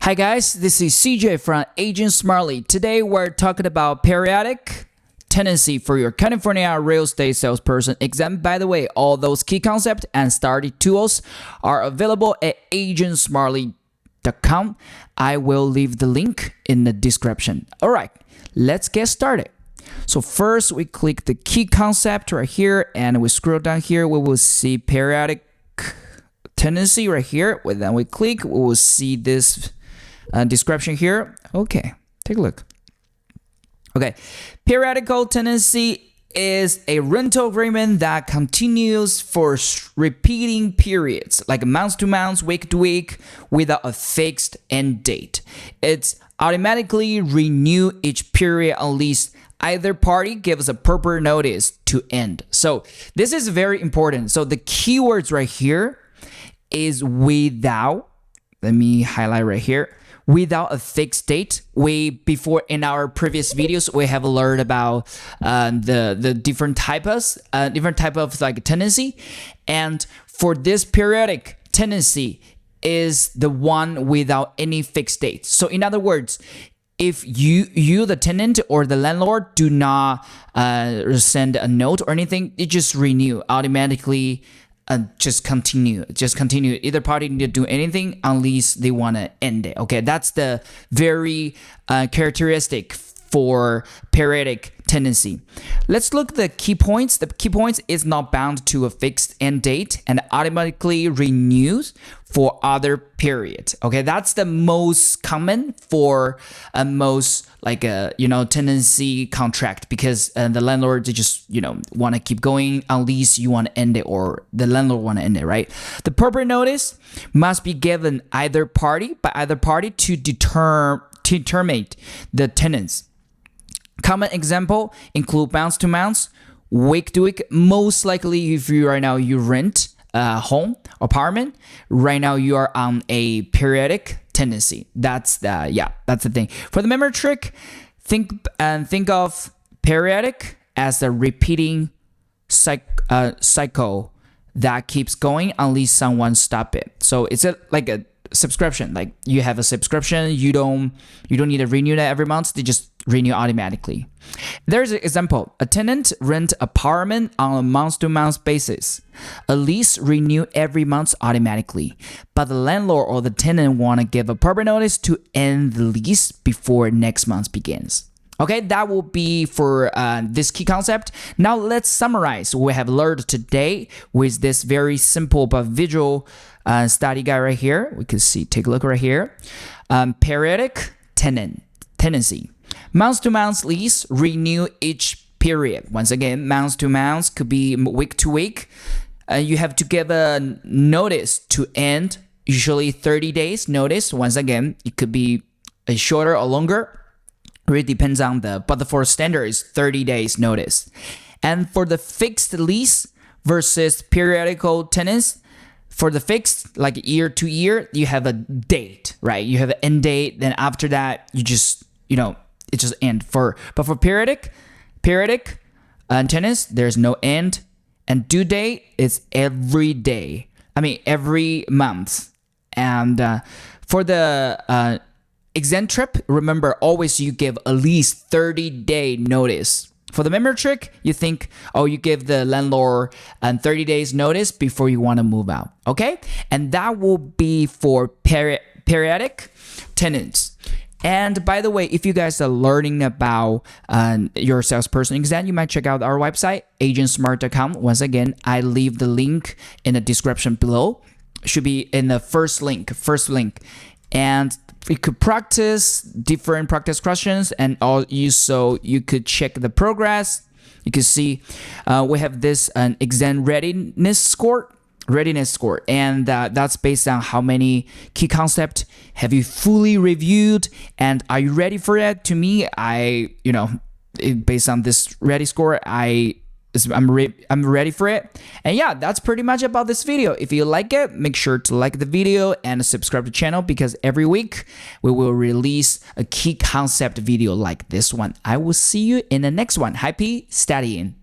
Hi guys, this is CJ from Agent Smartly. Today we're talking about periodic tenancy for your California real estate salesperson exam. By the way, all those key concepts and study tools are available at agentsmartly.com. I will leave the link in the description. All right, let's get started. So first we click the key concept right here and we scroll down here. We will see periodic tenancy right here. Then we click, we will see this description here. Okay, take a look. Okay, periodical tenancy is a rental agreement that continues for repeating periods, like month to month, week to week, without a fixed end date. It's automatically renew each period unless either party gives a proper notice to end. So this is very important. So the keywords right here is without. Let me highlight right here. Without a fixed date. Before in our previous videos we have learned about the different types of like tenancy, and for this periodic tenancy is the one without any fixed date. So in other words, if you the tenant or the landlord do not send a note or anything, it just renew automatically. Just continue. Either party need to do anything unless they want to end it. Okay, that's the very characteristic for periodic tenancy. Let's look at the key points. The key points is not bound to a fixed end date and automatically renews for other periods. Okay, that's the most common for most like a tenancy contract, because the landlord just want to keep going unless you want to end it or the landlord want to end it, right? The proper notice must be given by either party to determine the tenants. Common example include month to month, week to week. Most likely, if you right now you rent a home, apartment, right now you are on a periodic tenancy. That's the thing. For the memory trick, think of periodic as a repeating cycle that keeps going unless someone stop it. So it's like a subscription. Like you have a subscription, you don't need to renew that every month. They just renew automatically. There's an example. A tenant rent apartment on a month-to-month basis. A lease renew every month automatically, but the landlord or the tenant want to give a proper notice to end the lease before next month begins. Okay, that will be for this key concept. Now let's summarize what we have learned today with this very simple but visual study guide right here. We can see, take a look right here. Periodic tenancy. Month to month lease, renew each period. Once again, month to month could be week to week. You have to give a notice to end, usually 30 days notice. Once again, it could be shorter or longer. Really depends on but for standard is 30 days notice. And for the fixed lease versus periodical tenants, for the fixed, like year to year, you have a date, right? You have an end date. Then after that, you just, it just end. But for periodic tenants, there's no end, and due date is every day. Every month. And for the exam trip, remember always you give at least 30-day notice. For the memory trick, you think, you give the landlord 30 days notice before you want to move out. Okay, and that will be for periodic tenants. And by the way, if you guys are learning about your salesperson exam, you might check out our website, agentsmart.com. Once again, I leave the link in the description below. Should be in the first link. And we could practice different practice questions, and so you could check the progress. You can see we have this exam readiness score, and that's based on how many key concepts have you fully reviewed, and are you ready for it? To me, based on this ready score, I'm ready for it. And yeah, that's pretty much about this video. If you like it, make sure to like the video and subscribe to the channel, because every week we will release a key concept video like this one. I will see you in the next one. Happy studying.